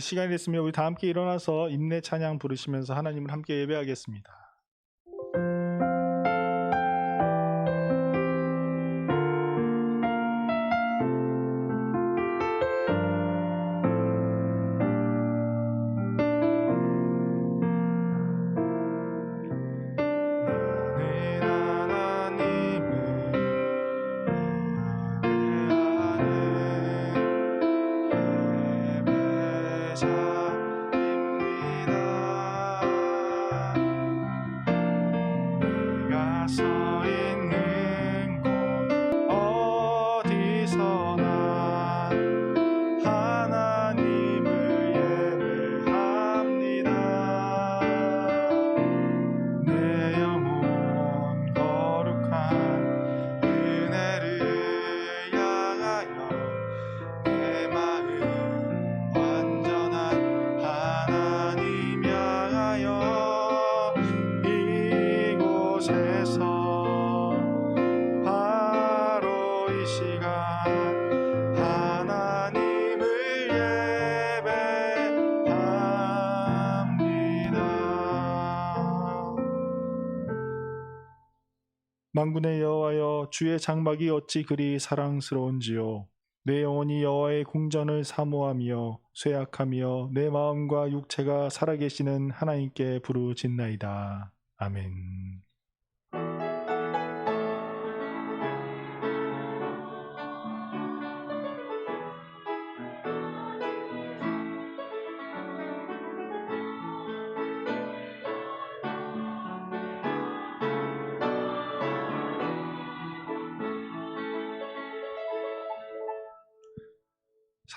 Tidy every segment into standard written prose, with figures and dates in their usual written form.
시간이 됐으면 우리 다 함께 일어나서 인내 찬양 부르시면서 하나님을 함께 예배하겠습니다. 만군의 여호와여, 주의 장막이 어찌 그리 사랑스러운지요. 내 영혼이 여호와의 궁전을 사모하며 쇠약하며 내 마음과 육체가 살아계시는 하나님께 부르짖나이다. 아멘.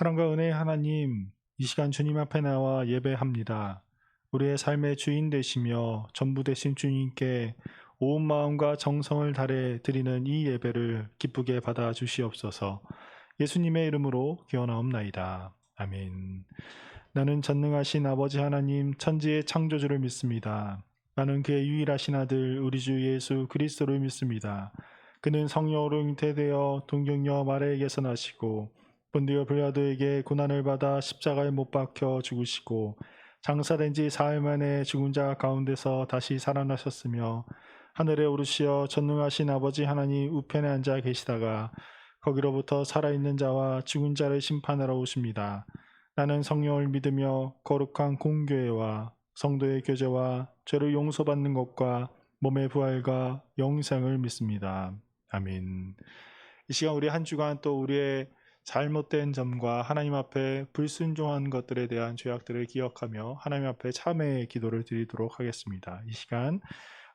사랑과 은혜의 하나님, 이 시간 주님 앞에 나와 예배합니다. 우리의 삶의 주인 되시며 전부 되신 주님께 온 마음과 정성을 다해 드리는 이 예배를 기쁘게 받아 주시옵소서. 예수님의 이름으로 기원하옵나이다. 아멘. 나는 전능하신 아버지 하나님 천지의 창조주를 믿습니다. 나는 그의 유일하신 아들 우리 주 예수 그리스도를 믿습니다. 그는 성령으로 잉태되어 동정녀 마리아에게서 나시고 본디오 빌라도에게 고난을 받아 십자가에 못 박혀 죽으시고 장사된 지 사흘 만에 죽은 자 가운데서 다시 살아나셨으며 하늘에 오르시어 전능하신 아버지 하나님 우편에 앉아 계시다가 거기로부터 살아있는 자와 죽은 자를 심판하러 오십니다. 나는 성령을 믿으며 거룩한 공교회와 성도의 교제와 죄를 용서받는 것과 몸의 부활과 영생을 믿습니다. 아멘. 이 시간 우리 한 주간 또 우리의 잘못된 점과 하나님 앞에 불순종한 것들에 대한 죄악들을 기억하며 하나님 앞에 참회의 기도를 드리도록 하겠습니다. 이 시간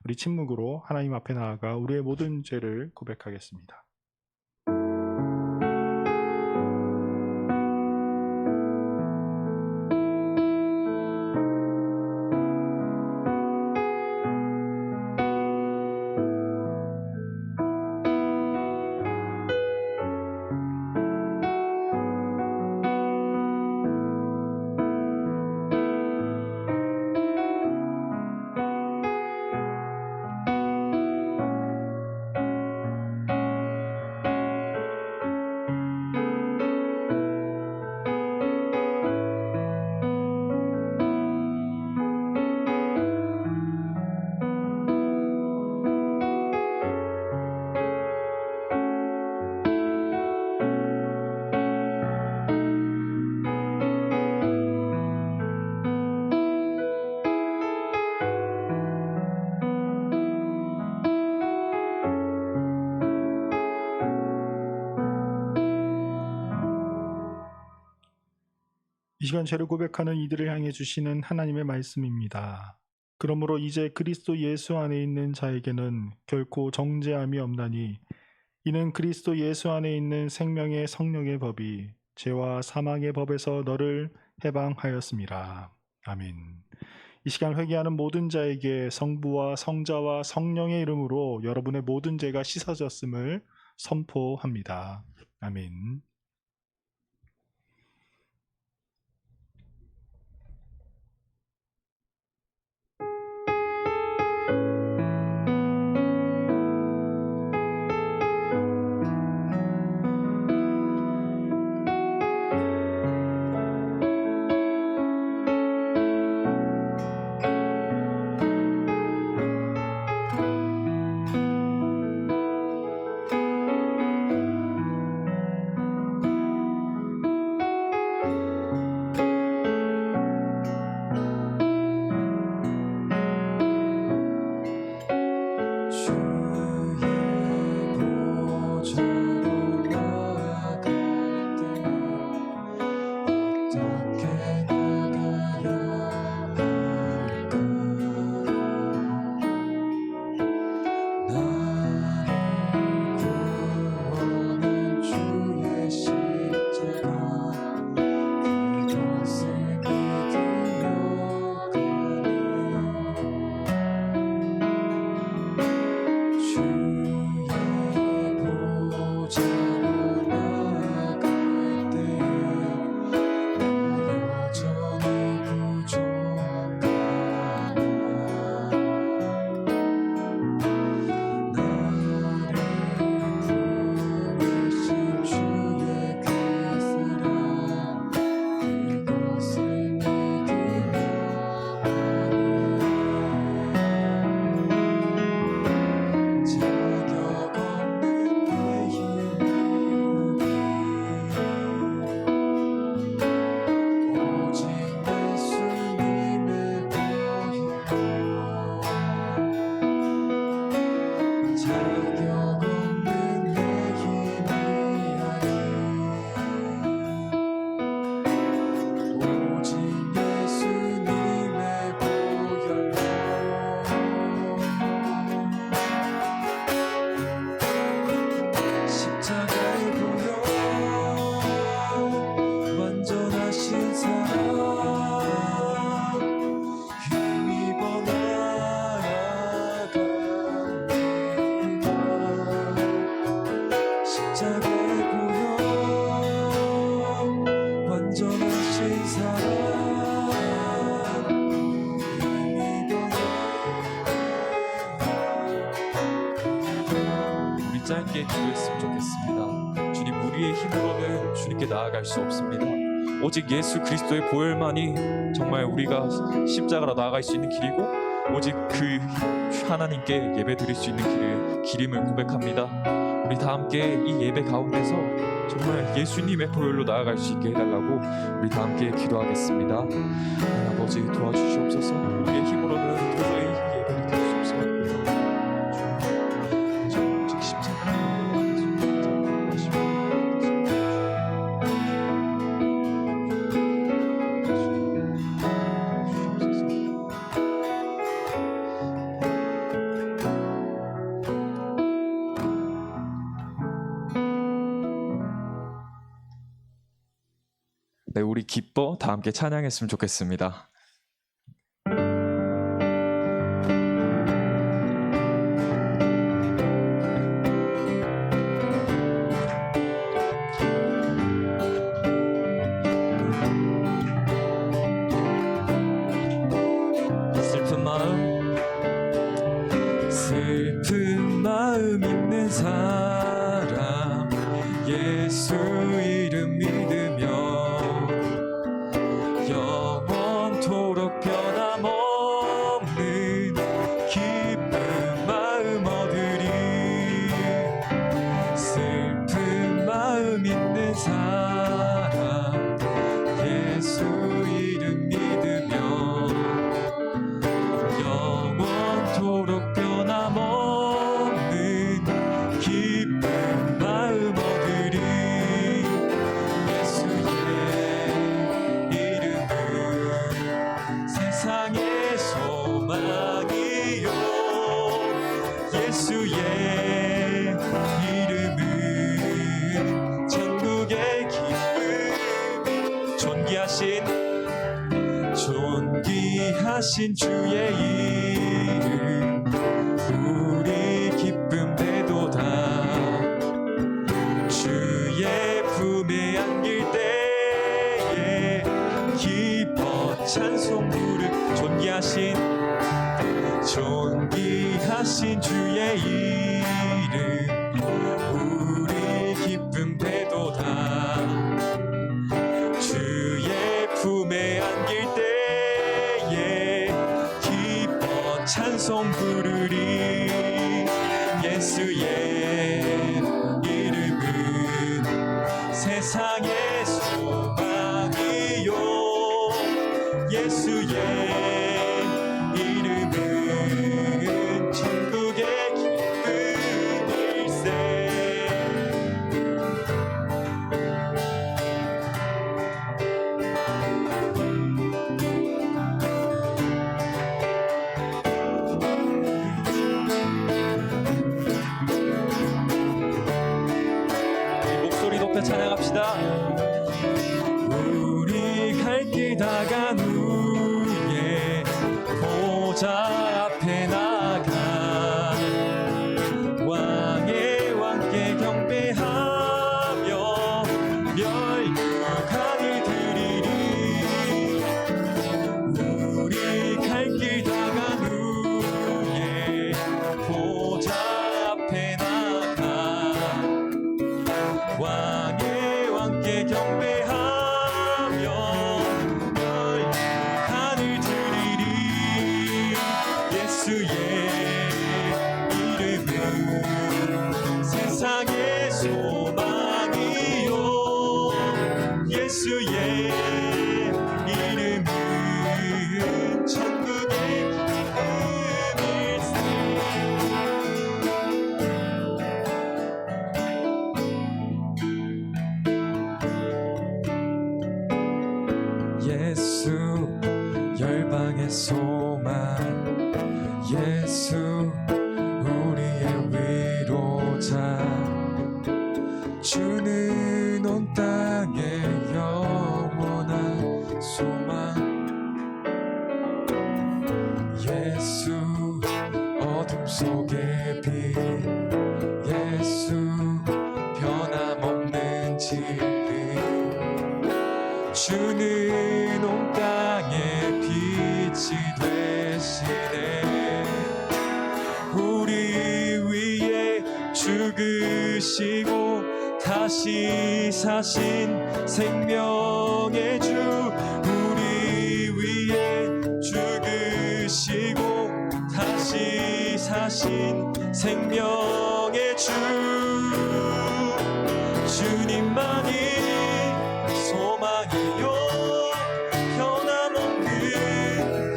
우리 침묵으로 하나님 앞에 나아가 우리의 모든 죄를 고백하겠습니다. 이 시간 죄를 고백하는 이들을 향해 주시는 하나님의 말씀입니다. 그러므로 이제 그리스도 예수 안에 있는 자에게는 결코 정죄함이 없나니 이는 그리스도 예수 안에 있는 생명의 성령의 법이 죄와 사망의 법에서 너를 해방하였습니다. 아멘. 이 시간 회개하는 모든 자에게 성부와 성자와 성령의 이름으로 여러분의 모든 죄가 씻어졌음을 선포합니다. 아멘. 함께 기도했으면 좋겠습니다. 주님, 우리의 힘으로는 주님께 나아갈 수 없습니다. 오직 예수 그리스도의 보혈만이 정말 우리가 십자가로 나아갈 수 있는 길이고, 오직 그 하나님께 예배 드릴 수 있는 길임을 고백합니다. 우리 다 함께 이 예배 가운데서 정말 예수님의 보혈로 나아갈 수 있게 해달라고 우리 다 함께 기도하겠습니다. 하나님 아버지, 도와주시옵소서. 우리의 힘으로는 도저히 이 예배를 드릴 수 없습니다. 오직 십자가로 네, 우리 기뻐 다 함께 찬양했으면 좋겠습니다. 슬픈 마음 있는 사람, 예수 이름 믿으며 영원토록 변함없는 기쁜 마음 얻으리. 슬픈 마음 있는 사람, 예수 이름 믿으며 영원토록 변함없는 기쁜 마음 얻으리. 세상의 소망이요, 예수의 이름은 천국의 기쁨. 존귀하신 주의 이름, 우리 기쁨 되도다. 주의 품에 안길 때에 기뻐 찬송 부르. 존귀하신 주의 이름, 우리 기쁨 되도다. 주의 품에 안길 때에 기뻐 찬송 부르리. 예수의 이름은 세상의 소망이요, 예수의 이름은 천국의 기쁨일세. 목소리 높여 찬양합시다. 우리 갈 길 다간 후에 보좌 앞에 나가 왕의 왕께 경배하며 멸류관을 드리리. 우리 갈 길 다간 후에 보좌 앞에 나가 왕의 왕께 경배하며 멸류관을 드리리. 예수의 이름은 세상의 소망이요, 예수의 이름은 천국의 기쁨일세. 예수 열방의 소망, 예수 우리의 위로자. 주는 온 땅의 영원한 소망. 예수 어둠 속의 빛, 예수 변함없는 진리. 주는 온 땅의 빛이 되시네. 우리 위에 죽으 사신 생명의 주 우리 위에 죽으시고 다시 사신 생명의 주 주님만이 소망이요 변함없는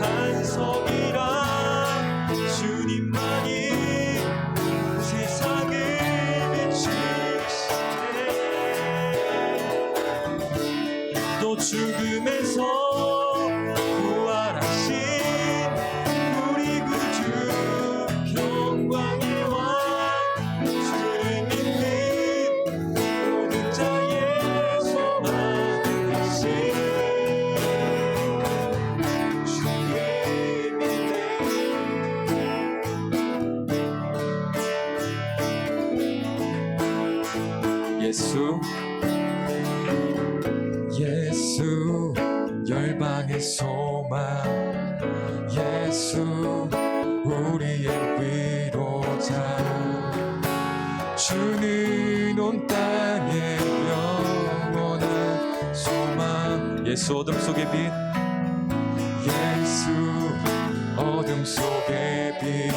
반석이라 주님만이 세상을 비추시네 또 죽음에서 부활하신 우리 구주 영광의 왕 주를 믿는 모든 자의 소망 되신 주의 믿네 예수 열방의 소망 예수 우리의 위로자 주는 온 땅의 영원한 소망 예수 어둠 속의 빛 예수 어둠 속의 빛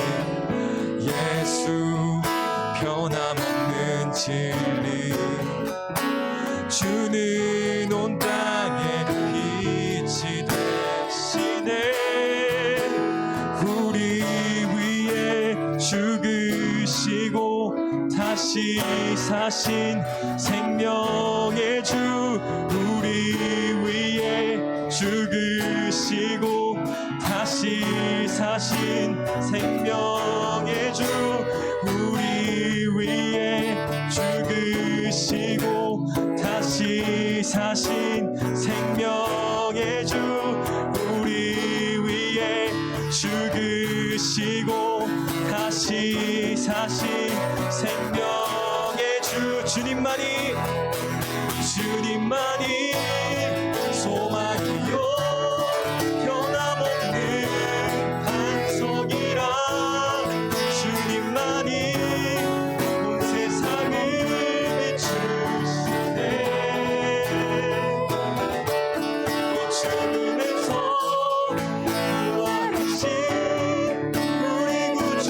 예수 변함없는 진리 주는 온 땅에 빛이 되시네 우리 위에 죽으시고 다시 사신 생명의 주 우리 위에 죽으시고 다시 사신 생명의 주 우리 위에 죽으시고 다시 사신 생명의 주 우리 위에 죽으시고 다시 사신 생명의 주 주님만이 소망이요 변함없는 반석이라 주님만이 온 세상을 비추시네 또 죽음에서 부활하신 우리 구주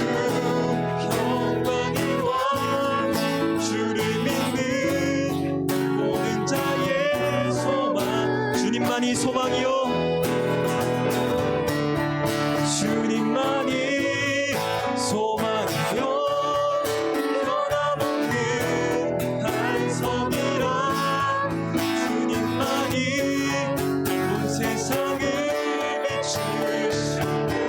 영광의 왕 주를 믿는 모든 자의 소망 주님만이 소망이요 주님만이 소망이요 변함없는 반석이라 주님만이 온 세상을 비추시네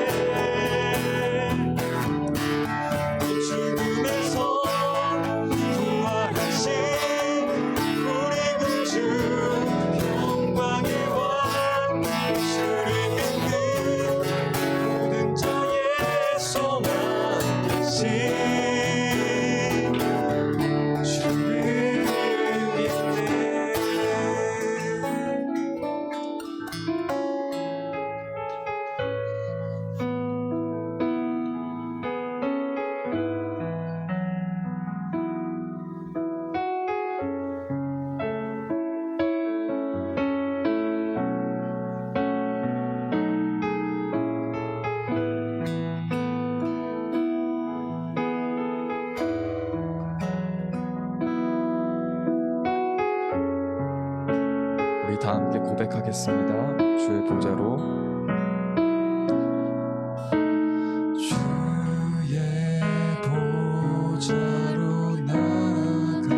또 죽음에서 부활하신 우리 구주 영광의 왕 주를 믿는 모든 자의 소망 되신 주를 믿네 우리 다 함께 고백하겠습니다. 주의 보좌로 주의 보좌로 나갈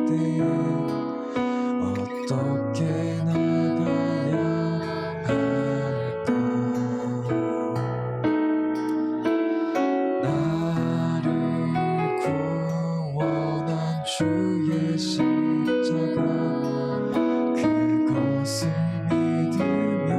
때 어떻게 나가야 할까 나를 구원한 주의 십자가 그것을 믿으며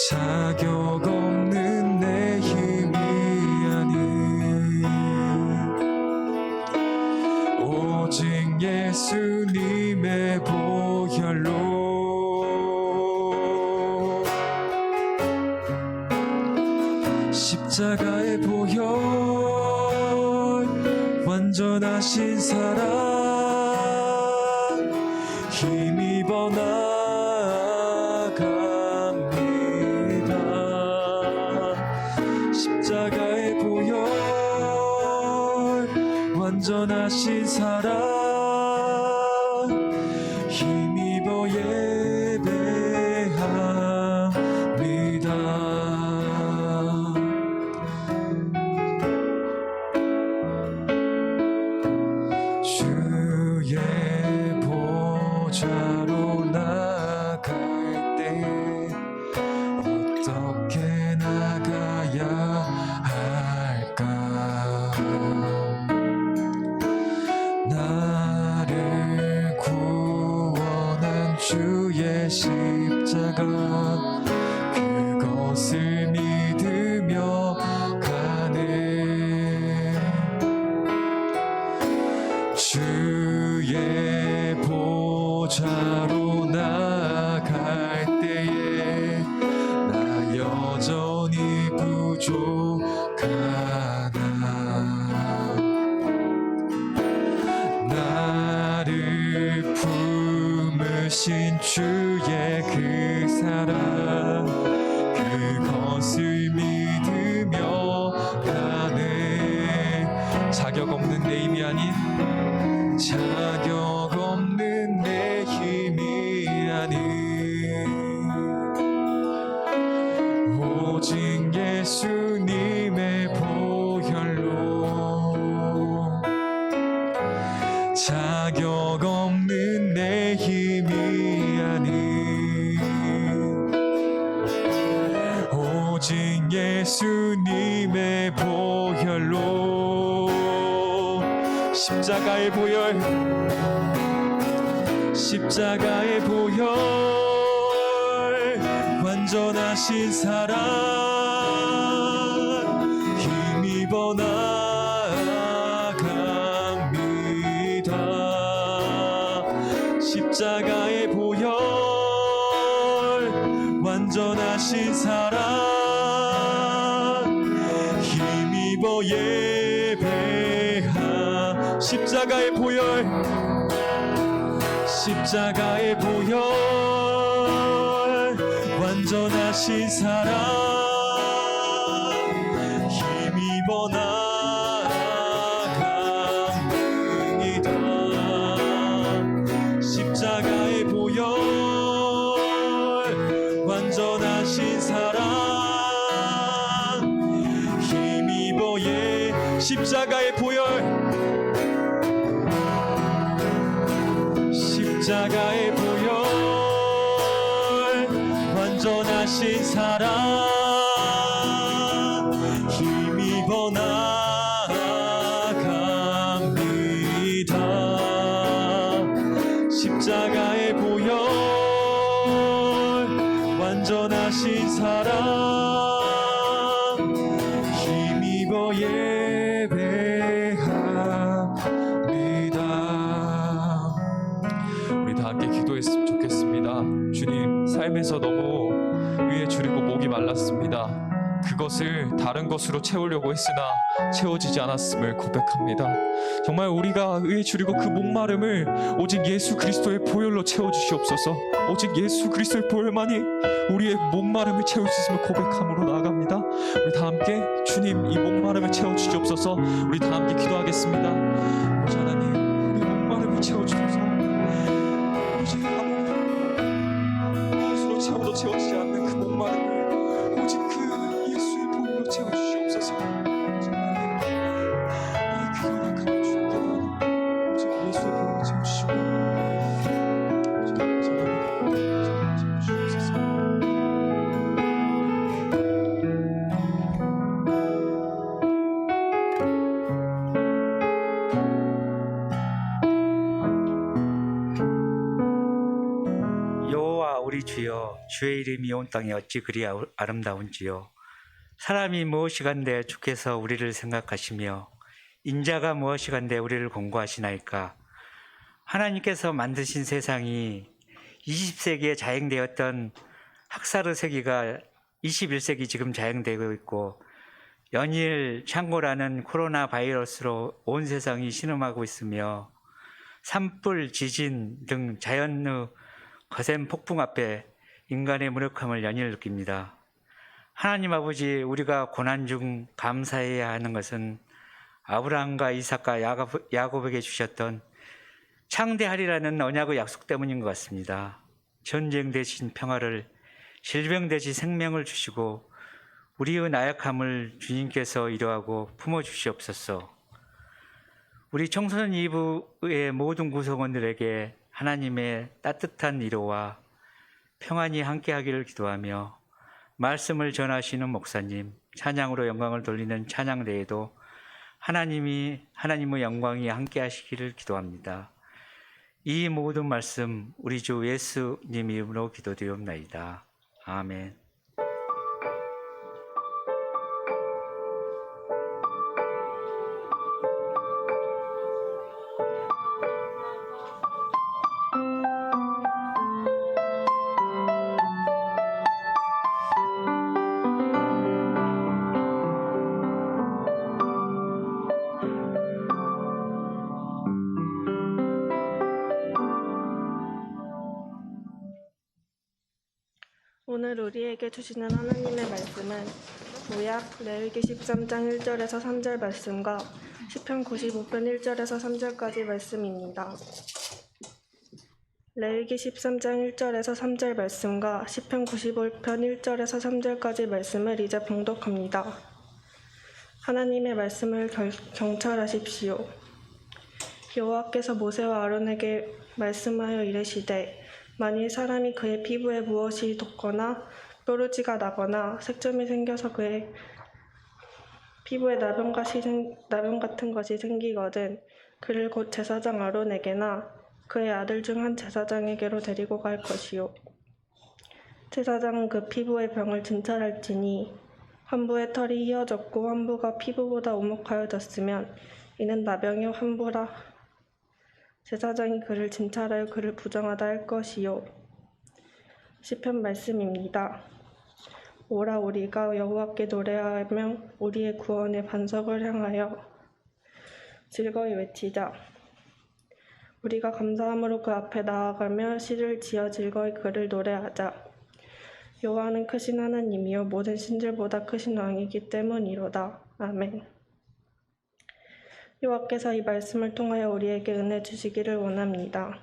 자격 없는 내 힘이 아닌 오직 예수님의 보혈로 십자가의 보혈 완전하신 사랑 힘입어 나아갑니다. 십자가의 보혈 완전하신 사랑 힘입어 예배합니다. 주의 보좌로 나갈 때 어떻게 나가야 할까? 나를 구원한 주의 십자가 그것을 믿으며 가네. 주의 보좌로 나갈 때에 나 여전히 부족하나. 나를 품으신 주의 그 사랑 그것을 믿으며 가네. 자격 없는 내 힘이 아닌 자격 없는 내 힘이 아닌 오직 예수님의 보혈로 자격 없는 내 힘이 아닌 오직 예수님의 보혈로 십자가의 보혈 십자가의 보혈 완전하신 사랑 힘입어 나아갑니다. 십자가의 보혈 완전하신 사랑 힘입어 예배하. 십자가의 보혈 십자가의 보혈 완전하신 사랑 힘입어 나아갑니다. 십자가의 보혈 완전하신 사랑 힘입어 십자가의 보혈 십자가의 보혈 완전하신 사랑 힘입어 나아갑니다. 십자가의 보혈 완전하신 사랑 힘입어 예배합니다. 우리 다 함께 기도했으면 좋겠습니다. 주님, 삶에서 너무 위에 줄이고 목이 말랐습니다. 그것을 다른 것으로 채우려고 했으나 채워지지 않았음을 고백합니다. 정말 우리가 의에 줄이고 그 목마름을 오직 예수 그리스도의 보혈로 채워주시옵소서. 오직 예수 그리스도의 보혈만이 우리의 목마름을 채울 수 있음을 고백함으로 나아갑니다. 우리 다 함께 주님 이 목마름을 채워주시옵소서. 우리 다 함께 기도하겠습니다. 아버지 하나님, 우리 목마름을 채워주소서. 오직 아무 것으로 채워도 채워지지 않는 그 목마름을 오직 그 예수의 보혈로 채워주시옵소서. 오직 하나님, 이 귀한 감을 주님께 하나님 오직 예수의 보혈로 채워주시고 오직 하나님 채워주시옵소서. 여호와 우리 주여, 주여, 주의 이름이 온 땅에 어찌 그리 아름다운지요. 사람이 무엇이간데 주께서 우리를 생각하시며 인자가 무엇이간데 우리를 공고하시나이까. 하나님께서 만드신 세상이 20세기에 자행되었던 학사르 세기가 21세기 지금 자행되고 있고, 연일 창고라는 코로나 바이러스로 온 세상이 신음하고 있으며, 산불, 지진 등 자연의 거센 폭풍 앞에 인간의 무력함을 연일 느낍니다. 하나님 아버지, 우리가 고난 중 감사해야 하는 것은 아브라함과 이삭과 야곱에게 주셨던 창대하리라는 언약의 약속 때문인 것 같습니다. 전쟁 대신 평화를, 질병 대신 생명을 주시고 우리의 나약함을 주님께서 이루하고 품어주시옵소서. 우리 청소년 2부의 모든 구성원들에게 하나님의 따뜻한 위로와 평안이 함께하기를 기도하며, 말씀을 전하시는 목사님, 찬양으로 영광을 돌리는 찬양대에도 하나님의 영광이 함께하시기를 기도합니다. 이 모든 말씀 우리 주 예수님 이름으로 기도드리옵나이다. 아멘. 오늘 우리에게 주시는 하나님의 말씀은 구약 레위기 13장 1절에서 3절 말씀과 시편 95편 1절에서 3절까지 말씀입니다. 레위기 13장 1절에서 3절 말씀과 시편 95편 1절에서 3절까지 말씀을 이제 봉독합니다. 하나님의 말씀을 경찰하십시오. 여호와께서 모세와 아론에게 말씀하여 이르시되, 만일 사람이 그의 피부에 무엇이 돋거나 뾰루지가 나거나 색점이 생겨서 그의 피부에 나병 같은 것이 생기거든 그를 곧 제사장 아론에게나 그의 아들 중 한 제사장에게로 데리고 갈 것이요. 제사장은 그 피부의 병을 진찰할지니 한 부의 털이 휘어졌고 한 부가 피부보다 오목하여졌으면 이는 나병의 환부라. 제사장이 그를 진찰하여 그를 부정하다 할 것이요. 시편 말씀입니다. 오라, 우리가 여호와께 노래하며 우리의 구원의 반석을 향하여 즐거이 외치자. 우리가 감사함으로 그 앞에 나아가며 시를 지어 즐거이 그를 노래하자. 여호와는 크신 하나님이요 모든 신들보다 크신 왕이기 때문이로다. 아멘. 여호와께서 이 말씀을 통하여 우리에게 은혜 주시기를 원합니다.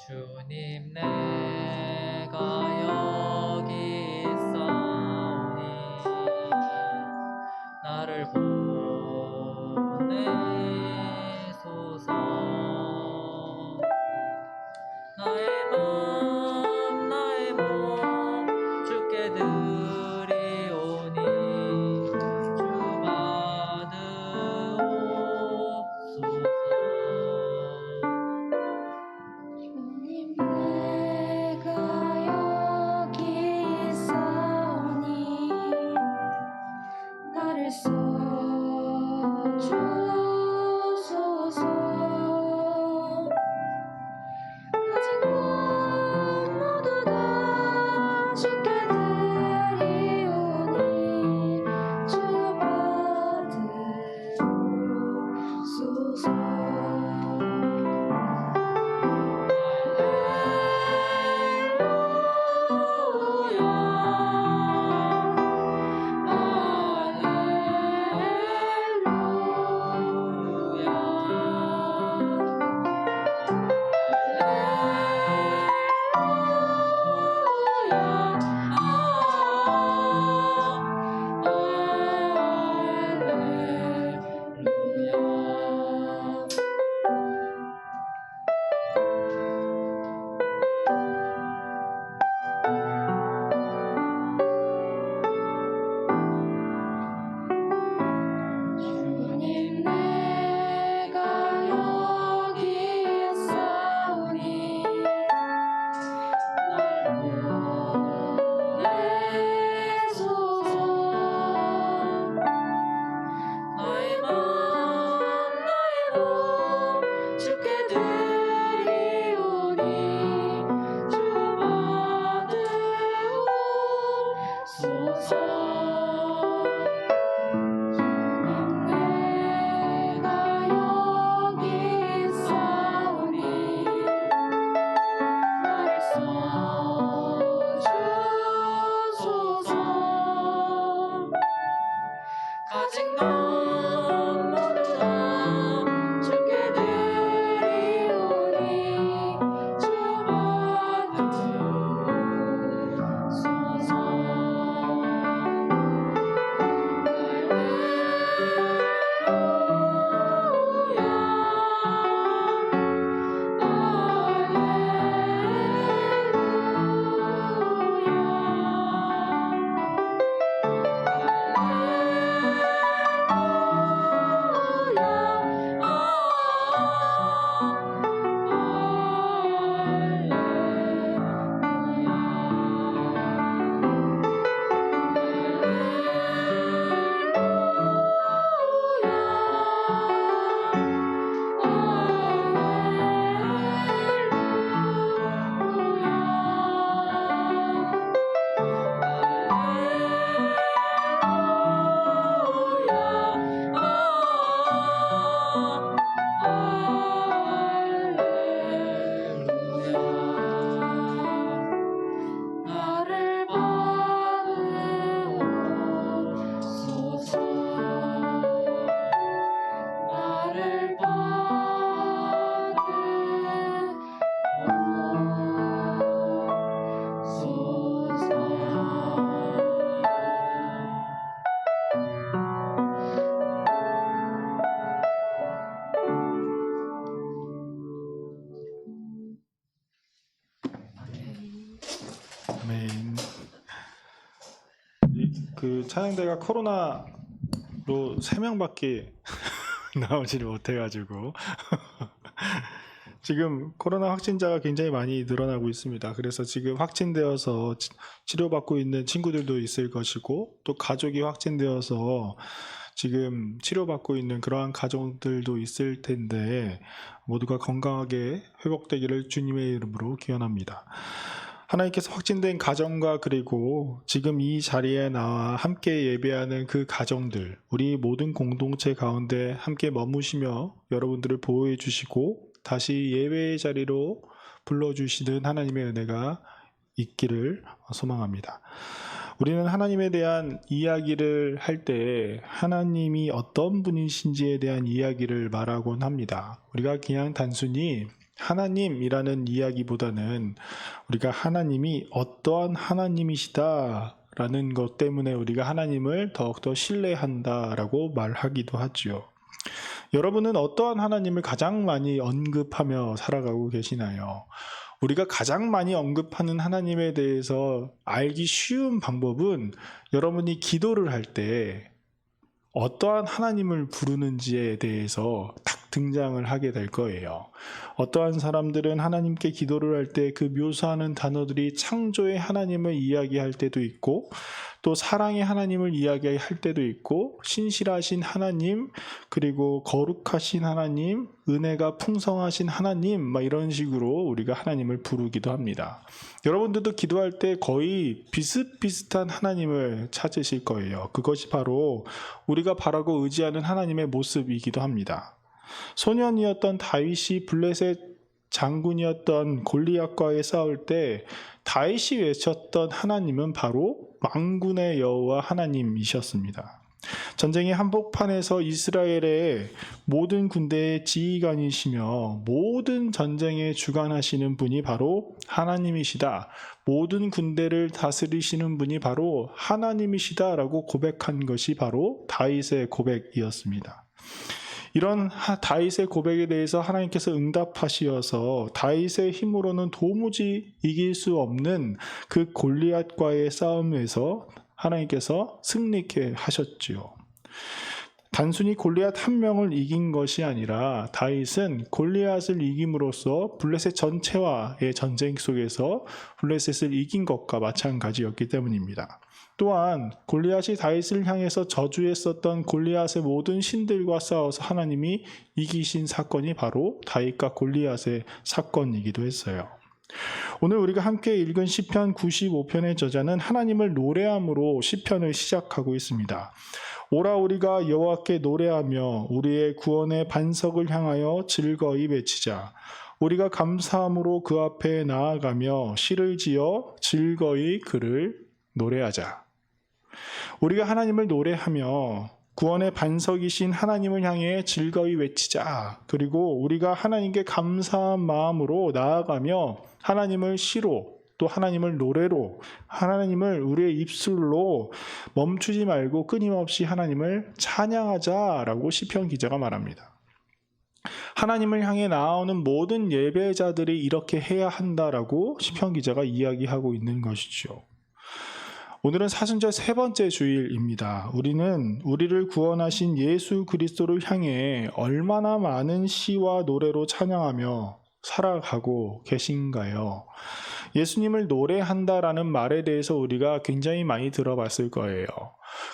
주님, 내가 여기 있사오니 나를 보내소서. 나의 몸 주께 드리오니 주 받으옵소서. 주님, 내가 여기 있사오니 나를 써주소서. 가진 것 모두 다 주께 드리오니 주 받으옵소서. 아직 넌 모두 다 주께 드리오니 주만 부르소서. 나를 받으소서. 나를 받으소서. 아멘. 그 찬양대가 코로나로 3명밖에 나오지를 못해가지고 지금 코로나 확진자가 굉장히 많이 늘어나고 있습니다. 그래서 지금 확진되어서 치료받고 있는 친구들도 있을 것이고, 또 가족이 확진되어서 지금 치료받고 있는 그러한 가족들도 있을 텐데, 모두가 건강하게 회복되기를 주님의 이름으로 기원합니다. 하나님께서 확진된 가정과 그리고 지금 이 자리에 나와 함께 예배하는 그 가정들, 우리 모든 공동체 가운데 함께 머무시며 여러분들을 보호해 주시고 다시 예배의 자리로 불러주시는 하나님의 은혜가 있기를 소망합니다. 우리는 하나님에 대한 이야기를 할 때 하나님이 어떤 분이신지에 대한 이야기를 말하곤 합니다. 우리가 그냥 단순히 하나님이라는 이야기보다는 우리가 하나님이 어떠한 하나님이시다라는 것 때문에 우리가 하나님을 더욱더 신뢰한다라고 말하기도 하죠. 여러분은 어떠한 하나님을 가장 많이 언급하며 살아가고 계시나요? 우리가 가장 많이 언급하는 하나님에 대해서 알기 쉬운 방법은 여러분이 기도를 할 때 어떠한 하나님을 부르는지에 대해서 딱 등장을 하게 될 거예요. 어떠한 사람들은 하나님께 기도를 할 때 그 묘사하는 단어들이 창조의 하나님을 이야기할 때도 있고, 또 사랑의 하나님을 이야기할 때도 있고, 신실하신 하나님, 그리고 거룩하신 하나님, 은혜가 풍성하신 하나님, 막 이런 식으로 우리가 하나님을 부르기도 합니다. 여러분들도 기도할 때 거의 비슷비슷한 하나님을 찾으실 거예요. 그것이 바로 우리가 바라고 의지하는 하나님의 모습이기도 합니다. 소년이었던 다윗이 블레셋 장군이었던 골리앗과의 싸울 때 다윗이 외쳤던 하나님은 바로 만군의 여호와 하나님이셨습니다. 전쟁의 한복판에서 이스라엘의 모든 군대의 지휘관이시며 모든 전쟁에 주관하시는 분이 바로 하나님이시다. 모든 군대를 다스리시는 분이 바로 하나님이시다라고 고백한 것이 바로 다윗의 고백이었습니다. 이런 다윗의 고백에 대해서 하나님께서 응답하시어서 다윗의 힘으로는 도무지 이길 수 없는 그 골리앗과의 싸움에서 하나님께서 승리케 하셨지요. 단순히 골리앗 한 명을 이긴 것이 아니라 다윗은 골리앗을 이김으로써 블레셋 전체와의 전쟁 속에서 블레셋을 이긴 것과 마찬가지였기 때문입니다. 또한 골리앗이 다윗을 향해서 저주했었던 골리앗의 모든 신들과 싸워서 하나님이 이기신 사건이 바로 다윗과 골리앗의 사건이기도 했어요. 오늘 우리가 함께 읽은 시편 95편의 저자는 하나님을 노래함으로 시편을 시작하고 있습니다. 오라 우리가 여호와께 노래하며 우리의 구원의 반석을 향하여 즐거이 외치자. 우리가 감사함으로 그 앞에 나아가며 시를 지어 즐거이 그를 노래하자. 우리가 하나님을 노래하며 구원의 반석이신 하나님을 향해 즐거이 외치자. 그리고 우리가 하나님께 감사한 마음으로 나아가며 하나님을 시로 또 하나님을 노래로 하나님을 우리의 입술로 멈추지 말고 끊임없이 하나님을 찬양하자라고 시편 기자가 말합니다. 하나님을 향해 나아오는 모든 예배자들이 이렇게 해야 한다라고 시편 기자가 이야기하고 있는 것이죠. 오늘은 사순절 세 번째 주일입니다. 우리는 우리를 구원하신 예수 그리스도를 향해 얼마나 많은 시와 노래로 찬양하며 살아가고 계신가요? 예수님을 노래한다라는 말에 대해서 우리가 굉장히 많이 들어봤을 거예요.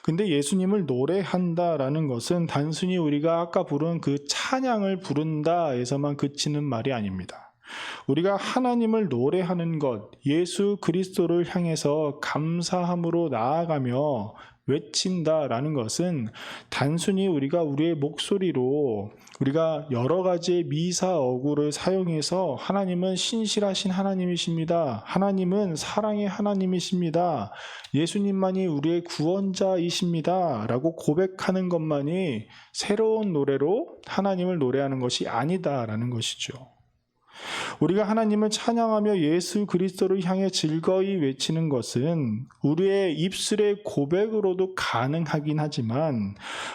근데 예수님을 노래한다라는 것은 단순히 우리가 아까 부른 그 찬양을 부른다에서만 그치는 말이 아닙니다. 우리가 하나님을 노래하는 것, 예수 그리스도를 향해서 감사함으로 나아가며 외친다라는 것은 단순히 우리가 우리의 목소리로 우리가 여러 가지의 미사 어구를 사용해서 하나님은 신실하신 하나님이십니다. 하나님은 사랑의 하나님이십니다. 예수님만이 우리의 구원자이십니다. 라고 고백하는 것만이 새로운 노래로 하나님을 노래하는 것이 아니다라는 것이죠. 우리가 하나님을 찬양하며 예수 그리스도를 향해 즐거이 외치는 것은 우리의 입술의 고백으로도 가능하긴 하지만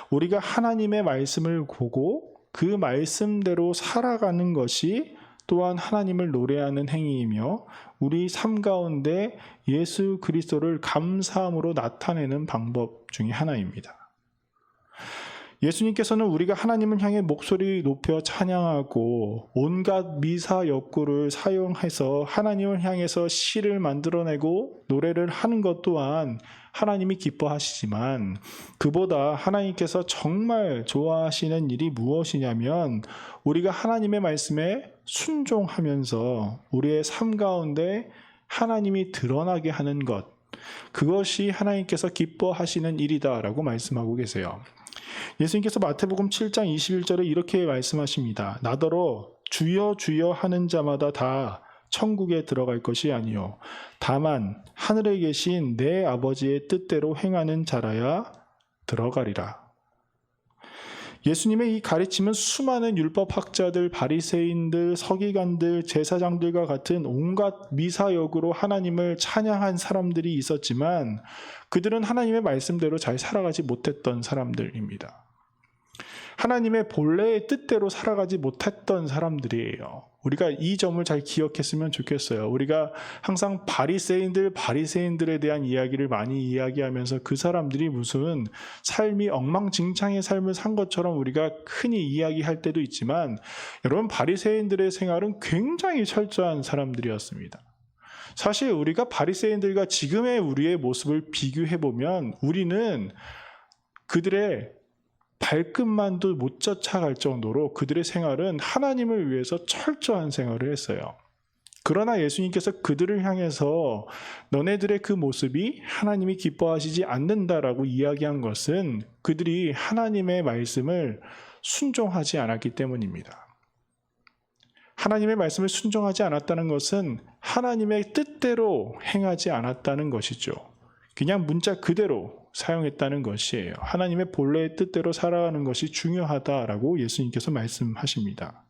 우리가 하나님의 말씀을 보고 그 말씀대로 살아가는 것이 또한 하나님을 노래하는 행위이며 우리 삶 가운데 예수 그리스도를 감사함으로 나타내는 방법 중에 하나입니다. 예수님께서는 우리가 하나님을 향해 목소리 높여 찬양하고 온갖 미사 역구를 사용해서 하나님을 향해서 시를 만들어내고 노래를 하는 것 또한 하나님이 기뻐하시지만 그보다 하나님께서 정말 좋아하시는 일이 무엇이냐면 우리가 하나님의 말씀에 순종하면서 우리의 삶 가운데 하나님이 드러나게 하는 것, 그것이 하나님께서 기뻐하시는 일이다라고 말씀하고 계세요. 예수님께서 마태복음 7장 21절에 이렇게 말씀하십니다. 나더러 주여 주여 하는 자마다 다 천국에 들어갈 것이 아니요 다만 하늘에 계신 내 아버지의 뜻대로 행하는 자라야 들어가리라. 예수님의 이 가르침은 수많은 율법학자들, 바리새인들, 서기관들, 제사장들과 같은 온갖 미사역으로 하나님을 찬양한 사람들이 있었지만 그들은 하나님의 말씀대로 잘 살아가지 못했던 사람들입니다. 하나님의 본래의 뜻대로 살아가지 못했던 사람들이에요. 우리가 이 점을 잘 기억했으면 좋겠어요. 우리가 항상 바리새인들에 대한 이야기를 많이 이야기하면서 그 사람들이 무슨 삶이 엉망진창의 삶을 산 것처럼 우리가 흔히 이야기할 때도 있지만 여러분, 바리새인들의 생활은 굉장히 철저한 사람들이었습니다. 사실 우리가 바리새인들과 지금의 우리의 모습을 비교해보면 우리는 그들의 발끝만도 못 쫓아갈 정도로 그들의 생활은 하나님을 위해서 철저한 생활을 했어요. 그러나 예수님께서 그들을 향해서 너네들의 그 모습이 하나님이 기뻐하시지 않는다라고 이야기한 것은 그들이 하나님의 말씀을 순종하지 않았기 때문입니다. 하나님의 말씀을 순종하지 않았다는 것은 하나님의 뜻대로 행하지 않았다는 것이죠. 그냥 문자 그대로 사용했다는 것이에요. 하나님의 본래의 뜻대로 살아가는 것이 중요하다라고 예수님께서 말씀하십니다.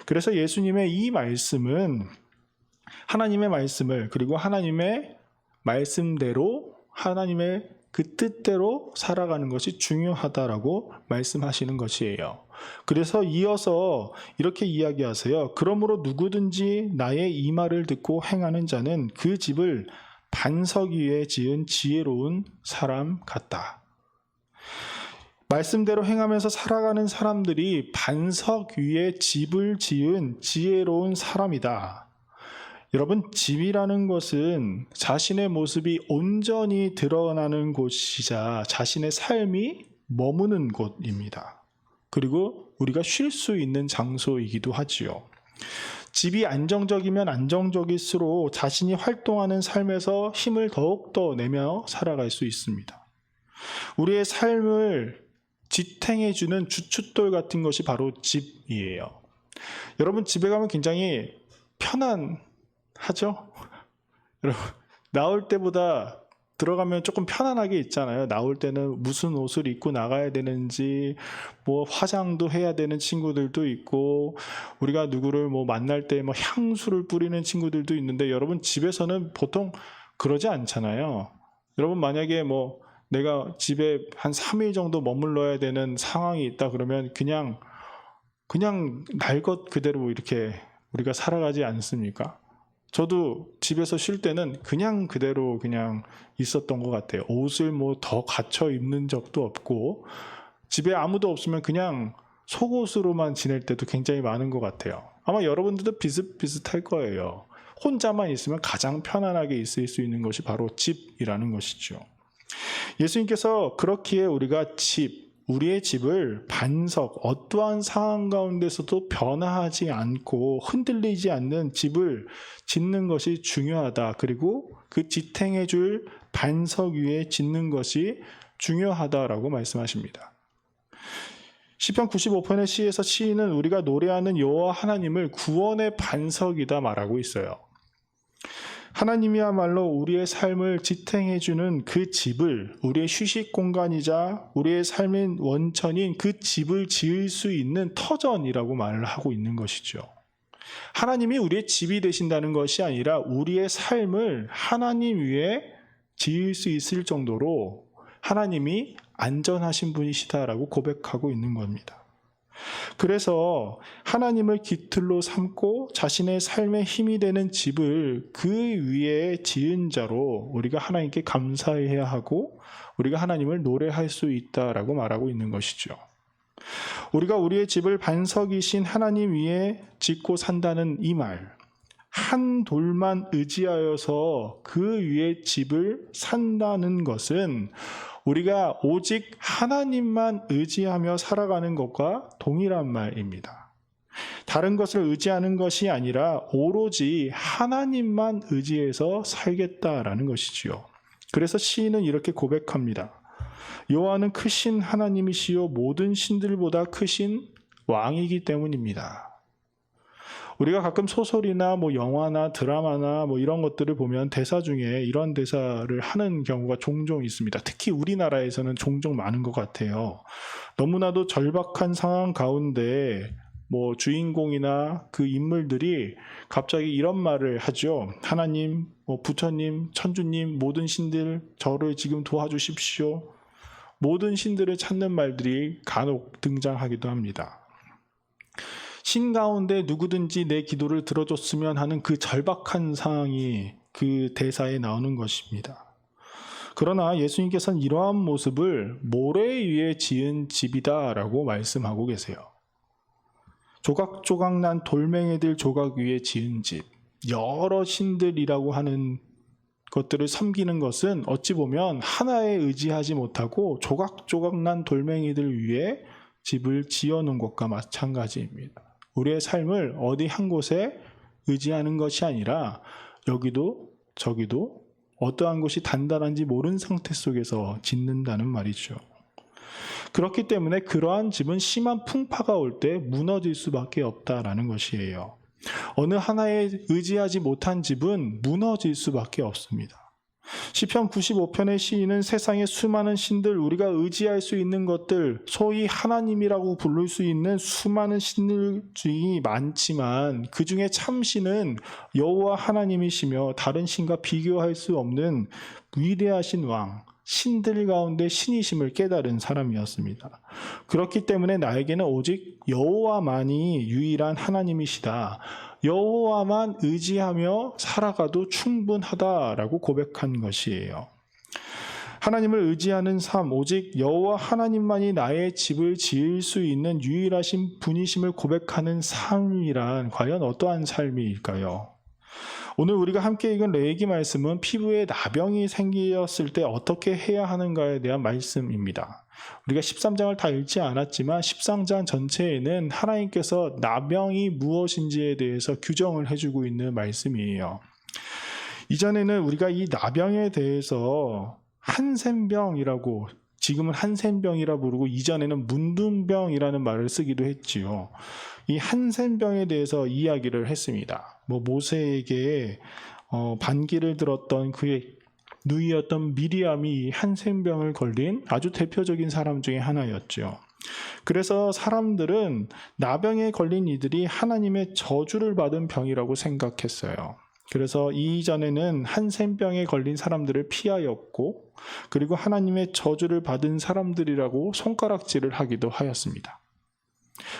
그래서 예수님의 이 말씀은 하나님의 말씀을 그리고 하나님의 말씀대로 하나님의 그 뜻대로 살아가는 것이 중요하다라고 말씀하시는 것이에요. 그래서 이어서 이렇게 이야기하세요. 그러므로 누구든지 나의 이 말을 듣고 행하는 자는 그 집을 반석 위에 지은 지혜로운 사람 같다. 말씀대로 행하면서 살아가는 사람들이 반석 위에 집을 지은 지혜로운 사람이다. 여러분, 집이라는 것은 자신의 모습이 온전히 드러나는 곳이자 자신의 삶이 머무는 곳입니다. 그리고 우리가 쉴 수 있는 장소이기도 하지요. 집이 안정적이면 안정적일수록 자신이 활동하는 삶에서 힘을 더욱더 내며 살아갈 수 있습니다. 우리의 삶을 지탱해주는 주춧돌 같은 것이 바로 집이에요. 여러분, 집에 가면 굉장히 편안하죠? 여러분, 나올 때보다 들어가면 조금 편안하게 있잖아요. 나올 때는 무슨 옷을 입고 나가야 되는지, 뭐 화장도 해야 되는 친구들도 있고, 우리가 누구를 뭐 만날 때 뭐 향수를 뿌리는 친구들도 있는데, 여러분 집에서는 보통 그러지 않잖아요. 여러분 만약에 뭐 내가 집에 한 3일 정도 머물러야 되는 상황이 있다 그러면 그냥 날 것 그대로 이렇게 우리가 살아가지 않습니까? 저도 집에서 쉴 때는 그냥 그대로 그냥 있었던 것 같아요. 옷을 뭐 더 갖춰 입는 적도 없고, 집에 아무도 없으면 그냥 속옷으로만 지낼 때도 굉장히 많은 것 같아요. 아마 여러분들도 비슷비슷할 거예요. 혼자만 있으면 가장 편안하게 있을 수 있는 것이 바로 집이라는 것이죠. 예수님께서 그렇기에 우리가 우리의 집을 반석, 어떠한 상황 가운데서도 변화하지 않고 흔들리지 않는 집을 짓는 것이 중요하다. 그리고 그 지탱해 줄 반석 위에 짓는 것이 중요하다라고 말씀하십니다. 시편 95편의 시에서 시인은 우리가 노래하는 여호와 하나님을 구원의 반석이다 말하고 있어요. 하나님이야말로 우리의 삶을 지탱해주는 그 집을, 우리의 휴식 공간이자 우리의 삶의 원천인 그 집을 지을 수 있는 터전이라고 말을 하고 있는 것이죠. 하나님이 우리의 집이 되신다는 것이 아니라 우리의 삶을 하나님 위에 지을 수 있을 정도로 하나님이 안전하신 분이시다라고 고백하고 있는 겁니다. 그래서 하나님을 깃틀로 삼고 자신의 삶의 힘이 되는 집을 그 위에 지은 자로 우리가 하나님께 감사해야 하고 우리가 하나님을 노래할 수 있다라고 말하고 있는 것이죠. 우리가 우리의 집을 반석이신 하나님 위에 짓고 산다는 이 말, 한 돌만 의지하여서 그 위에 집을 산다는 것은 우리가 오직 하나님만 의지하며 살아가는 것과 동일한 말입니다. 다른 것을 의지하는 것이 아니라 오로지 하나님만 의지해서 살겠다라는 것이지요. 그래서 시인은 이렇게 고백합니다. 여호와는 크신 하나님이시요 모든 신들보다 크신 왕이기 때문입니다. 우리가 가끔 소설이나 뭐 영화나 드라마나 뭐 이런 것들을 보면 대사 중에 이런 대사를 하는 경우가 종종 있습니다. 특히 우리나라에서는 종종 많은 것 같아요. 너무나도 절박한 상황 가운데 뭐 주인공이나 그 인물들이 갑자기 이런 말을 하죠. 하나님, 뭐 부처님, 천주님, 모든 신들 저를 지금 도와주십시오. 모든 신들을 찾는 말들이 간혹 등장하기도 합니다. 신 가운데 누구든지 내 기도를 들어줬으면 하는 그 절박한 상황이 그 대사에 나오는 것입니다. 그러나 예수님께서는 이러한 모습을 모래 위에 지은 집이다라고 말씀하고 계세요. 조각조각 난 돌멩이들 조각 위에 지은 집, 여러 신들이라고 하는 것들을 섬기는 것은 어찌 보면 하나에 의지하지 못하고 조각조각 난 돌멩이들 위에 집을 지어놓은 것과 마찬가지입니다. 우리의 삶을 어디 한 곳에 의지하는 것이 아니라 여기도 저기도 어떠한 것이 단단한지 모르는 상태 속에서 짓는다는 말이죠. 그렇기 때문에 그러한 집은 심한 풍파가 올 때 무너질 수밖에 없다라는 것이에요. 어느 하나에 의지하지 못한 집은 무너질 수밖에 없습니다. 시편 95편의 시인은 세상의 수많은 신들, 우리가 의지할 수 있는 것들, 소위 하나님이라고 부를 수 있는 수많은 신들 중에 많지만 그 중에 참신은 여호와 하나님이시며 다른 신과 비교할 수 없는 위대하신 왕, 신들 가운데 신이심을 깨달은 사람이었습니다. 그렇기 때문에 나에게는 오직 여호와만이 유일한 하나님이시다. 여호와만 의지하며 살아가도 충분하다라고 고백한 것이에요. 하나님을 의지하는 삶, 오직 여호와 하나님만이 나의 집을 지을 수 있는 유일하신 분이심을 고백하는 삶이란 과연 어떠한 삶일까요? 오늘 우리가 함께 읽은 레위기 말씀은 피부에 나병이 생겼을 때 어떻게 해야 하는가에 대한 말씀입니다. 우리가 13장을 다 읽지 않았지만 13장 전체에는 하나님께서 나병이 무엇인지에 대해서 규정을 해주고 있는 말씀이에요. 이전에는 우리가 이 나병에 대해서 한센병이라고, 지금은 한센병이라 부르고 이전에는 문둥병이라는 말을 쓰기도 했지요. 이 한센병에 대해서 이야기를 했습니다. 모세에게 반기를 들었던 그의 누이였던 미리암이 한센병을 걸린 아주 대표적인 사람 중에 하나였죠. 그래서 사람들은 나병에 걸린 이들이 하나님의 저주를 받은 병이라고 생각했어요. 그래서 이전에는 한센병에 걸린 사람들을 피하였고, 그리고 하나님의 저주를 받은 사람들이라고 손가락질을 하기도 하였습니다.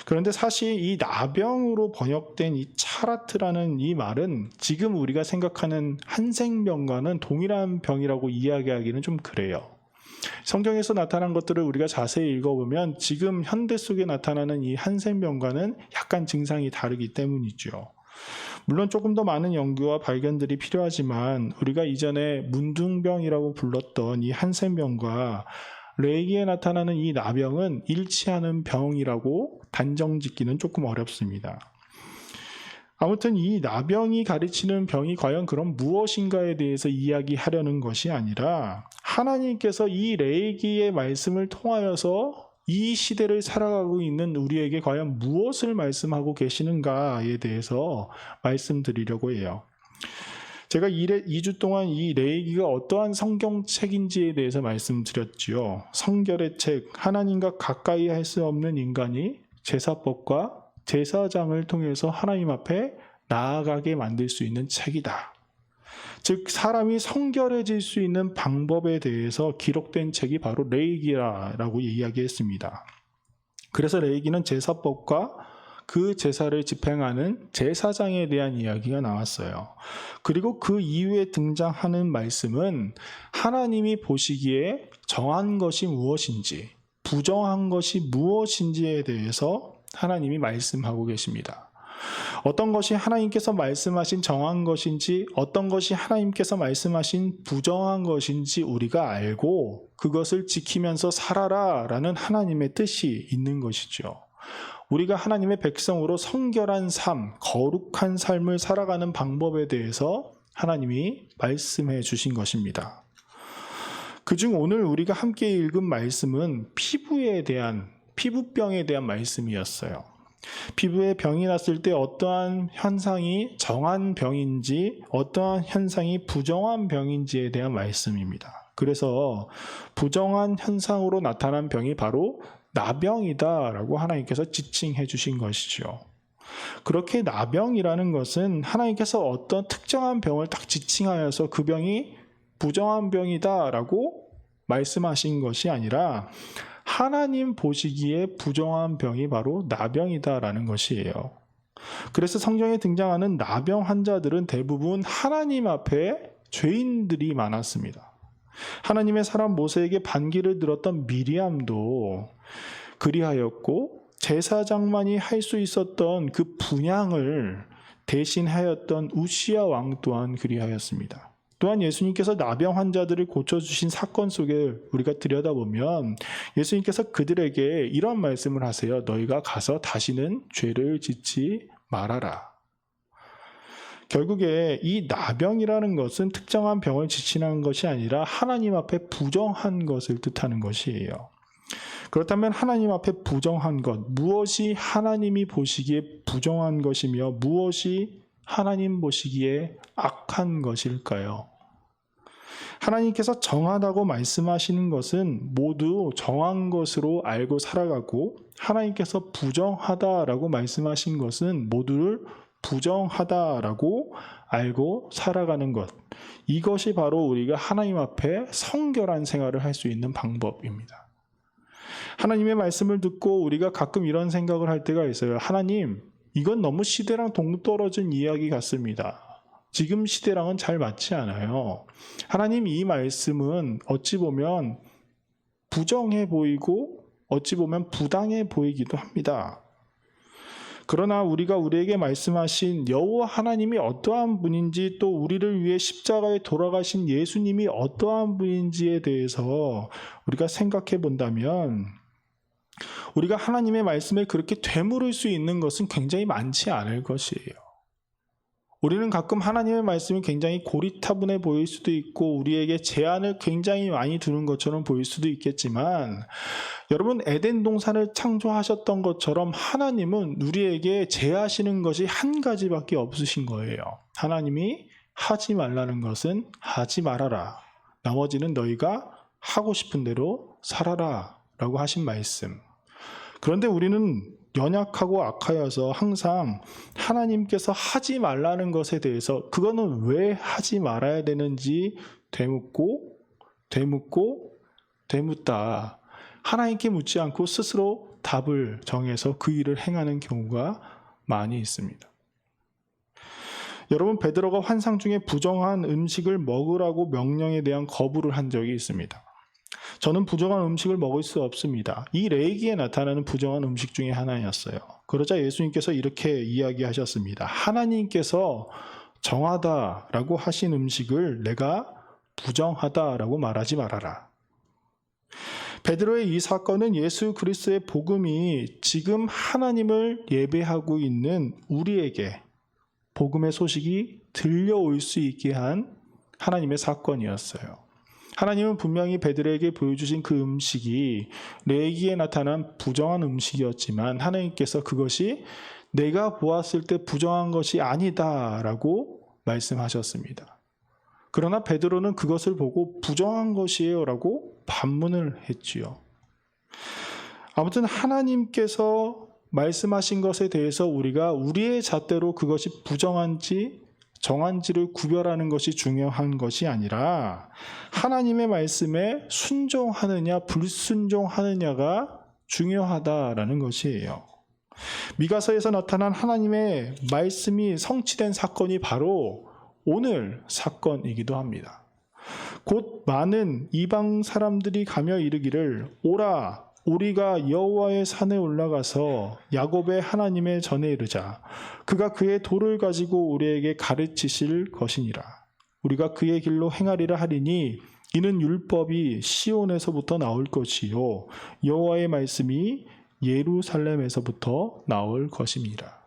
그런데 사실 이 나병으로 번역된 이 차라트라는 이 말은 지금 우리가 생각하는 한센병과는 동일한 병이라고 이야기하기는 좀 그래요. 성경에서 나타난 것들을 우리가 자세히 읽어보면 지금 현대 속에 나타나는 이 한센병과는 약간 증상이 다르기 때문이죠. 물론 조금 더 많은 연구와 발견들이 필요하지만 우리가 이전에 문둥병이라고 불렀던 이 한센병과 레이기에 나타나는 이 나병은 일치하는 병이라고 단정짓기는 조금 어렵습니다. 아무튼 이 나병이 가르치는 병이 과연 그럼 무엇인가에 대해서 이야기하려는 것이 아니라 하나님께서 이 레이기의 말씀을 통하여서 이 시대를 살아가고 있는 우리에게 과연 무엇을 말씀하고 계시는가에 대해서 말씀드리려고 해요. 제가 2주 동안 이 레이기가 어떠한 성경책인지에 대해서 말씀드렸지요. 성결의 책, 하나님과 가까이 할 수 없는 인간이 제사법과 제사장을 통해서 하나님 앞에 나아가게 만들 수 있는 책이다. 즉 사람이 성결해질 수 있는 방법에 대해서 기록된 책이 바로 레위기라고 이야기했습니다. 그래서 레위기는 제사법과 그 제사를 집행하는 제사장에 대한 이야기가 나왔어요. 그리고 그 이후에 등장하는 말씀은 하나님이 보시기에 정한 것이 무엇인지, 부정한 것이 무엇인지에 대해서 하나님이 말씀하고 계십니다. 어떤 것이 하나님께서 말씀하신 정한 것인지, 어떤 것이 하나님께서 말씀하신 부정한 것인지 우리가 알고 그것을 지키면서 살아라 라는 하나님의 뜻이 있는 것이죠. 우리가 하나님의 백성으로 성결한 삶, 거룩한 삶을 살아가는 방법에 대해서 하나님이 말씀해 주신 것입니다. 그중 오늘 우리가 함께 읽은 말씀은 피부병에 대한 말씀이었어요. 피부에 병이 났을 때 어떠한 현상이 정한 병인지, 어떠한 현상이 부정한 병인지에 대한 말씀입니다. 그래서 부정한 현상으로 나타난 병이 바로 나병이다라고 하나님께서 지칭해 주신 것이죠. 그렇게 나병이라는 것은 하나님께서 어떤 특정한 병을 딱 지칭하여서 그 병이 부정한 병이다라고 말씀하신 것이 아니라 하나님 보시기에 부정한 병이 바로 나병이다라는 것이에요. 그래서 성경에 등장하는 나병 환자들은 대부분 하나님 앞에 죄인들이 많았습니다. 하나님의 사람 모세에게 반기를 들었던 미리암도 그리하였고, 제사장만이 할 수 있었던 그 분향을 대신하였던 우시야 왕 또한 그리하였습니다. 또한 예수님께서 나병 환자들을 고쳐주신 사건 속에 우리가 들여다보면 예수님께서 그들에게 이런 말씀을 하세요. 너희가 가서 다시는 죄를 짓지 말아라. 결국에 이 나병이라는 것은 특정한 병을 지칭하는 것이 아니라 하나님 앞에 부정한 것을 뜻하는 것이에요. 그렇다면 하나님 앞에 부정한 것, 무엇이 하나님이 보시기에 부정한 것이며 무엇이 하나님 보시기에 악한 것일까요? 하나님께서 정하다고 말씀하시는 것은 모두 정한 것으로 알고 살아가고, 하나님께서 부정하다라고 말씀하신 것은 모두를 부정하다라고 알고 살아가는 것. 이것이 바로 우리가 하나님 앞에 성결한 생활을 할 수 있는 방법입니다. 하나님의 말씀을 듣고 우리가 가끔 이런 생각을 할 때가 있어요. 하나님, 이건 너무 시대랑 동떨어진 이야기 같습니다. 지금 시대랑은 잘 맞지 않아요. 하나님, 이 말씀은 어찌 보면 부정해 보이고 어찌 보면 부당해 보이기도 합니다. 그러나 우리가 우리에게 말씀하신 여호와 하나님이 어떠한 분인지, 또 우리를 위해 십자가에 돌아가신 예수님이 어떠한 분인지에 대해서 우리가 생각해 본다면 우리가 하나님의 말씀에 그렇게 되물을 수 있는 것은 굉장히 많지 않을 것이에요. 우리는 가끔 하나님의 말씀이 굉장히 고리타분해 보일 수도 있고 우리에게 제한을 굉장히 많이 두는 것처럼 보일 수도 있겠지만, 여러분, 에덴 동산을 창조하셨던 것처럼 하나님은 우리에게 제하시는 것이 한 가지밖에 없으신 거예요. 하나님이 하지 말라는 것은 하지 말아라. 나머지는 너희가 하고 싶은 대로 살아라 라고 하신 말씀. 그런데 우리는 연약하고 악하여서 항상 하나님께서 하지 말라는 것에 대해서 그거는 왜 하지 말아야 되는지 되묻다. 하나님께 묻지 않고 스스로 답을 정해서 그 일을 행하는 경우가 많이 있습니다. 여러분, 베드로가 환상 중에 부정한 음식을 먹으라고 명령에 대한 거부를 한 적이 있습니다. 저는 부정한 음식을 먹을 수 없습니다. 이 레위기에 나타나는 부정한 음식 중에 하나였어요. 그러자 예수님께서 이렇게 이야기하셨습니다. 하나님께서 정하다라고 하신 음식을 내가 부정하다라고 말하지 말아라. 베드로의 이 사건은 예수 그리스도의 복음이 지금 하나님을 예배하고 있는 우리에게 복음의 소식이 들려올 수 있게 한 하나님의 사건이었어요. 하나님은 분명히 베드로에게 보여주신 그 음식이 레위기에 나타난 부정한 음식이었지만 하나님께서 그것이 내가 보았을 때 부정한 것이 아니다라고 말씀하셨습니다. 그러나 베드로는 그것을 보고 부정한 것이에요 라고 반문을 했지요. 아무튼 하나님께서 말씀하신 것에 대해서 우리가 우리의 잣대로 그것이 부정한지 정한지를 구별하는 것이 중요한 것이 아니라 하나님의 말씀에 순종하느냐 불순종하느냐가 중요하다라는 것이에요. 미가서에서 나타난 하나님의 말씀이 성취된 사건이 바로 오늘 사건이기도 합니다. 곧 많은 이방 사람들이 가며 이르기를 오라 우리가 여호와의 산에 올라가서 야곱의 하나님의 전에 이르자. 그가 그의 도를 가지고 우리에게 가르치실 것이니라. 우리가 그의 길로 행하리라 하리니 이는 율법이 시온에서부터 나올 것이요 여호와의 말씀이 예루살렘에서부터 나올 것임이라.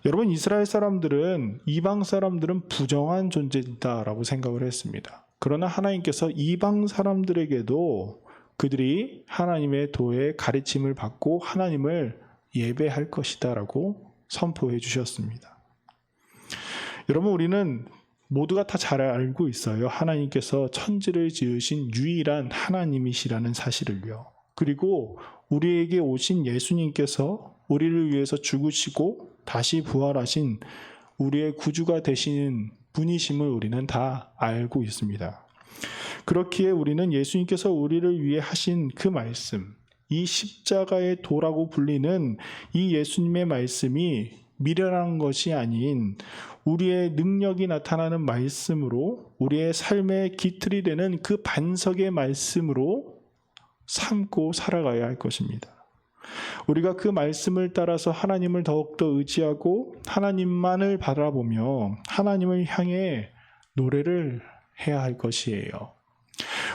여러분, 이스라엘 사람들은 이방 사람들은 부정한 존재다라고 생각을 했습니다. 그러나 하나님께서 이방 사람들에게도 그들이 하나님의 도의 가르침을 받고 하나님을 예배할 것이다 라고 선포해 주셨습니다. 여러분, 우리는 모두가 다 잘 알고 있어요. 하나님께서 천지를 지으신 유일한 하나님이시라는 사실을요. 그리고 우리에게 오신 예수님께서 우리를 위해서 죽으시고 다시 부활하신 우리의 구주가 되시는 분이심을 우리는 다 알고 있습니다. 그렇기에 우리는 예수님께서 우리를 위해 하신 그 말씀, 이 십자가의 도라고 불리는 이 예수님의 말씀이 미련한 것이 아닌 우리의 능력이 나타나는 말씀으로 우리의 삶의 기틀이 되는 그 반석의 말씀으로 삼고 살아가야 할 것입니다. 우리가 그 말씀을 따라서 하나님을 더욱더 의지하고 하나님만을 바라보며 하나님을 향해 노래를 해야 할 것이에요.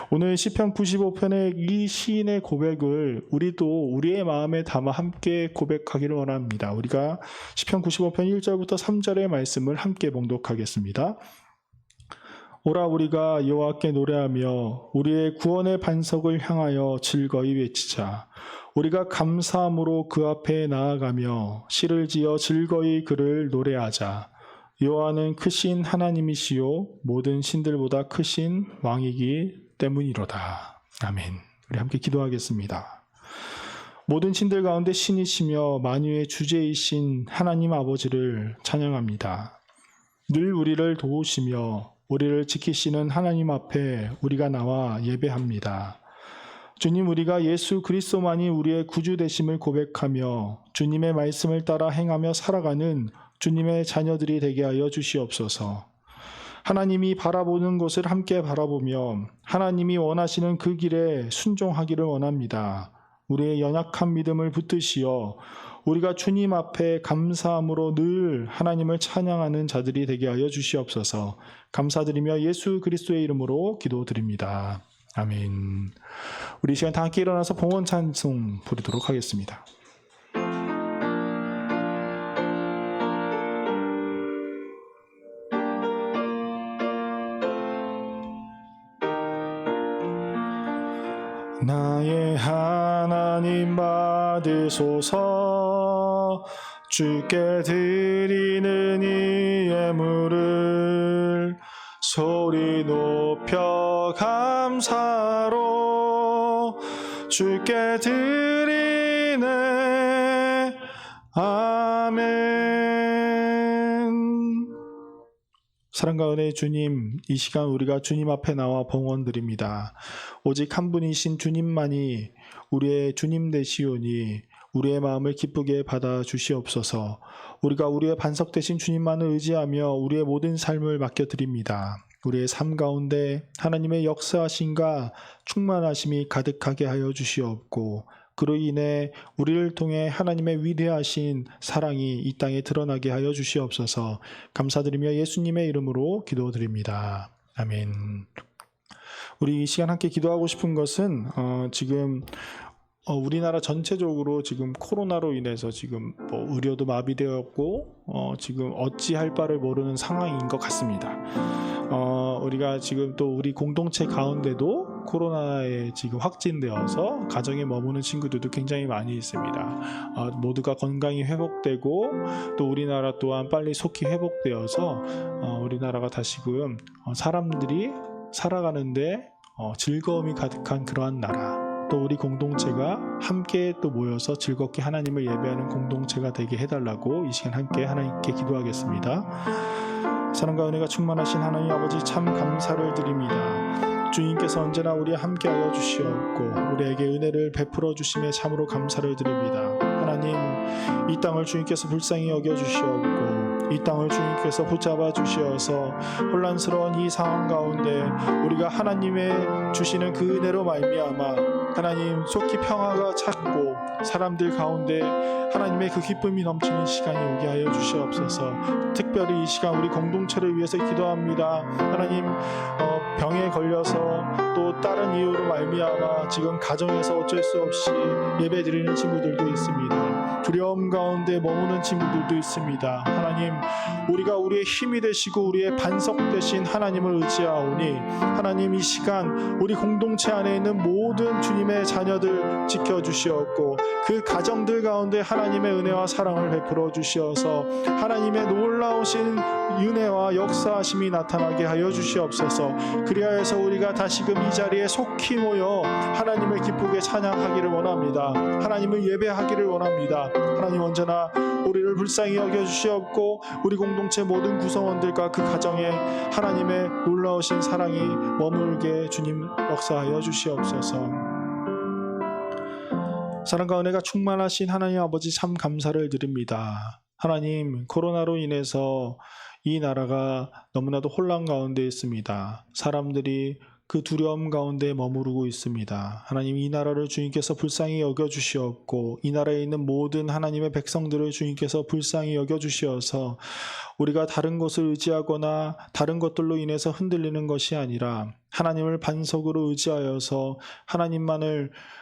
오늘 시편 95편의 이 시인의 고백을 우리도 우리의 마음에 담아 함께 고백하기를 원합니다. 우리가 시편 95편 1절부터 3절의 말씀을 함께 봉독하겠습니다. 오라 우리가 여호와께 노래하며 우리의 구원의 반석을 향하여 즐거이 외치자. 우리가 감사함으로 그 앞에 나아가며 시를 지어 즐거이 그를 노래하자. 여호와는 크신 하나님이시요 모든 신들보다 크신 왕이기 때문이로다. 아멘. 우리 함께 기도하겠습니다. 모든 신들 가운데 신이시며 만유의 주제이신 하나님 아버지를 찬양합니다. 늘 우리를 도우시며 우리를 지키시는 하나님 앞에 우리가 나와 예배합니다. 주님, 우리가 예수 그리스도만이 우리의 구주 되심을 고백하며 주님의 말씀을 따라 행하며 살아가는 주님의 자녀들이 되게 하여 주시옵소서. 하나님이 바라보는 곳을 함께 바라보며 하나님이 원하시는 그 길에 순종하기를 원합니다. 우리의 연약한 믿음을 붙드시어 우리가 주님 앞에 감사함으로 늘 하나님을 찬양하는 자들이 되게 하여 주시옵소서. 감사드리며 예수 그리스도의 이름으로 기도드립니다. 아멘. 우리 이 시간 다 함께 일어나서 봉헌 찬송 부르도록 하겠습니다. 나의 하나님 받으소서. 주께 드리는 이 예물을 소리 높여 감사로 주께 드리네. 아멘. 사랑과 은혜의 주님, 이 시간 우리가 주님 앞에 나와 봉헌드립니다. 오직 한 분이신 주님만이 우리의 주님 되시오니 우리의 마음을 기쁘게 받아 주시옵소서. 우리가 우리의 반석 되신 주님만을 의지하며 우리의 모든 삶을 맡겨드립니다. 우리의 삶 가운데 하나님의 역사하심과 충만하심이 가득하게 하여 주시옵고, 그로 인해 우리를 통해 하나님의 위대하신 사랑이 이 땅에 드러나게 하여 주시옵소서. 감사드리며 예수님의 이름으로 기도드립니다. 아멘. 우리 이 시간 함께 기도하고 싶은 것은 지금 우리나라 전체적으로 지금 코로나로 인해서 지금 의료도 마비되었고 지금 어찌할 바를 모르는 상황인 것 같습니다. 우리가 지금 또 우리 공동체 가운데도 코로나에 지금 확진되어서 가정에 머무는 친구들도 굉장히 많이 있습니다. 모두가 건강이 회복되고 또 우리나라 또한 빨리 속히 회복되어서 우리나라가 다시금 사람들이 살아가는데 즐거움이 가득한 그러한 나라, 또 우리 공동체가 함께 또 모여서 즐겁게 하나님을 예배하는 공동체가 되게 해달라고 이 시간 함께 하나님께 기도하겠습니다. 사랑과 은혜가 충만하신 하나님 아버지, 참 감사를 드립니다. 주님께서 언제나 우리와 함께하여 주시옵고 우리에게 은혜를 베풀어 주심에 참으로 감사를 드립니다. 하나님, 이 땅을 주님께서 불쌍히 여겨 주시옵고 이 땅을 주님께서 붙잡아 주시어서 혼란스러운 이 상황 가운데 우리가 하나님의 주시는 그 은혜로 말미암아 하나님 속히 평화가 찾고 사람들 가운데 하나님의 그 기쁨이 넘치는 시간이 오게 하여 주시옵소서. 특별히 이 시간 우리 공동체를 위해서 기도합니다. 하나님, 병에 걸려서 또 다른 이유로 말미암아 지금 가정에서 어쩔 수 없이 예배드리는 친구들도 있습니다. 두려움 가운데 머무는 친구들도 있습니다. 하나님, 우리가 우리의 힘이 되시고 우리의 반석 되신 하나님을 의지하오니 하나님, 이 시간 우리 공동체 안에 있는 모든 주님의 자녀들 지켜주시옵고 그 가정들 가운데 하나님의 은혜와 사랑을 베풀어 주시어서 하나님의 놀라우신 은혜와 역사하심이 나타나게 하여 주시옵소서. 그리하여서 우리가 다시금 이 자리에 속히 모여 하나님을 기쁘게 찬양하기를 원합니다. 하나님을 예배하기를 원합니다. 하나님, 언제나 우리를 불쌍히 여겨주시옵고 우리 공동체 모든 구성원들과 그 가정에 하나님의 놀라우신 사랑이 머물게 주님 역사하여 주시옵소서. 사랑과 은혜가 충만하신 하나님 아버지, 참 감사를 드립니다. 하나님, 코로나로 인해서 이 나라가 너무나도 혼란 가운데 있습니다. 사람들이 그 두려움 가운데 머무르고 있습니다. 하나님, 이 나라를 주님께서 불쌍히 여겨주시옵고 이 나라에 있는 모든 하나님의 백성들을 주님께서 불쌍히 여겨주시어서 우리가 다른 것을 의지하거나 다른 것들로 인해서 흔들리는 것이 아니라 하나님을 반석으로 의지하여서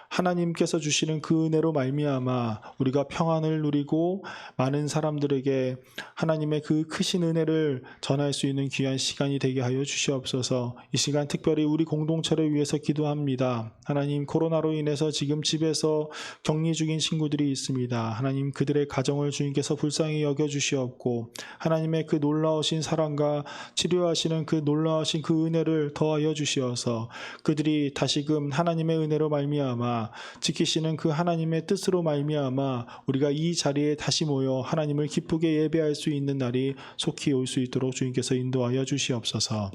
하나님께서 주시는 그 은혜로 말미암아 우리가 평안을 누리고 많은 사람들에게 하나님의 그 크신 은혜를 전할 수 있는 귀한 시간이 되게 하여 주시옵소서. 이 시간 특별히 우리 공동체를 위해서 기도합니다. 하나님, 코로나로 인해서 지금 집에서 격리 중인 친구들이 있습니다. 하나님, 그들의 가정을 주님께서 불쌍히 여겨주시옵고 하나님의 그 놀라우신 사랑과 치료하시는 그 놀라우신 그 은혜를 더하여 주시어서 그들이 다시금 하나님의 은혜로 말미암아 지키시는 그 하나님의 뜻으로 말미암아 우리가 이 자리에 다시 모여 하나님을 기쁘게 예배할 수 있는 날이 속히 올 수 있도록 주님께서 인도하여 주시옵소서.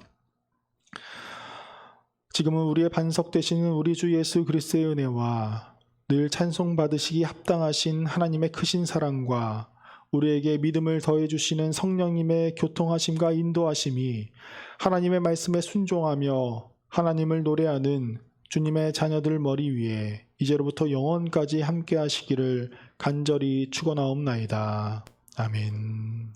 지금은 우리의 반석 되시는 우리 주 예수 그리스도의 은혜와 늘 찬송 받으시기 합당하신 하나님의 크신 사랑과 우리에게 믿음을 더해 주시는 성령님의 교통하심과 인도하심이 하나님의 말씀에 순종하며 하나님을 노래하는 주님의 자녀들 머리 위에 이제로부터 영원까지 함께 하시기를 간절히 축원하옵나이다. 아멘.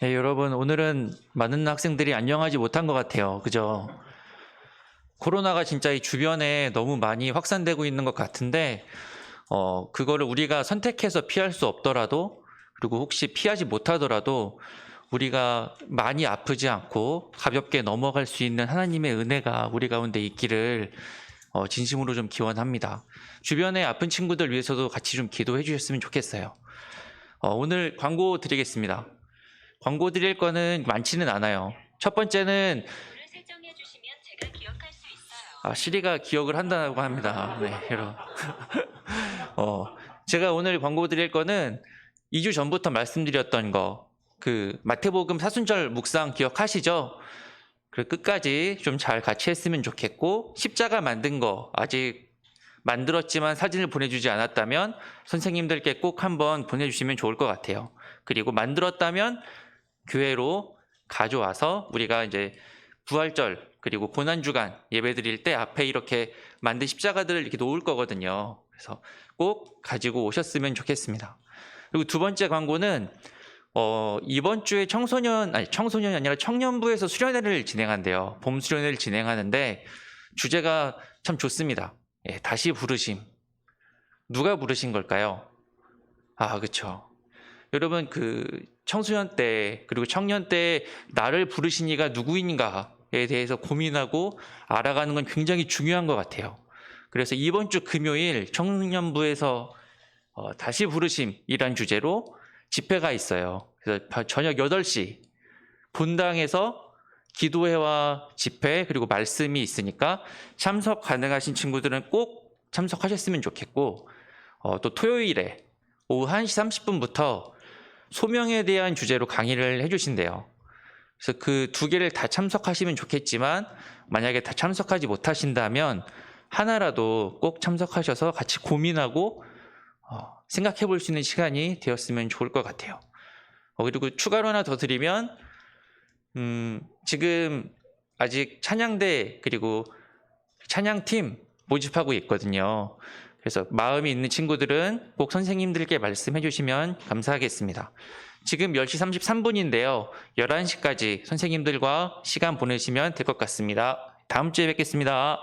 네, 여러분, 오늘은 많은 학생들이 안녕하지 못한 것 같아요. 그죠? 코로나가 진짜 이 주변에 너무 많이 확산되고 있는 것 같은데, 그거를 우리가 선택해서 피할 수 없더라도, 그리고 혹시 피하지 못하더라도, 우리가 많이 아프지 않고 가볍게 넘어갈 수 있는 하나님의 은혜가 우리 가운데 있기를 진심으로 좀 기원합니다. 주변에 아픈 친구들 위해서도 같이 좀 기도해 주셨으면 좋겠어요. 오늘 광고 드리겠습니다. 광고 드릴 거는 많지는 않아요. 첫 번째는 시리가 기억을 한다고 합니다. 네, 여러분. 제가 오늘 광고 드릴 거는 2주 전부터 말씀드렸던 거, 그 마태복음 사순절 묵상 기억하시죠? 그 끝까지 좀 잘 같이 했으면 좋겠고, 십자가 만든 거 아직 만들었지만 사진을 보내주지 않았다면 선생님들께 꼭 한번 보내주시면 좋을 것 같아요. 그리고 만들었다면 교회로 가져와서 우리가 이제 부활절 그리고 고난주간 예배 드릴 때 앞에 이렇게 만든 십자가들을 이렇게 놓을 거거든요. 그래서 꼭 가지고 오셨으면 좋겠습니다. 그리고 두 번째 광고는 이번 주에 청소년이 아니라 청년부에서 수련회를 진행한대요. 봄 수련회를 진행하는데 주제가 참 좋습니다. 예, 다시 부르심. 누가 부르신 걸까요? 그렇죠. 여러분, 그 청소년 때 그리고 청년 때 나를 부르신 이가 누구인가에 대해서 고민하고 알아가는 건 굉장히 중요한 것 같아요. 그래서 이번 주 금요일 청년부에서 다시 부르심이란 주제로 집회가 있어요. 그래서 저녁 8시 본당에서 기도회와 집회 그리고 말씀이 있으니까 참석 가능하신 친구들은 꼭 참석하셨으면 좋겠고, 또 토요일에 오후 1시 30분부터 소명에 대한 주제로 강의를 해주신대요. 그래서 그 두 개를 다 참석하시면 좋겠지만 만약에 다 참석하지 못하신다면 하나라도 꼭 참석하셔서 같이 고민하고 생각해 볼 수 있는 시간이 되었으면 좋을 것 같아요. 그리고 추가로 하나 더 드리면 지금 아직 찬양대 그리고 찬양팀 모집하고 있거든요. 그래서 마음이 있는 친구들은 꼭 선생님들께 말씀해 주시면 감사하겠습니다. 지금 10시 33분인데요. 11시까지 선생님들과 시간 보내시면 될 것 같습니다. 다음 주에 뵙겠습니다.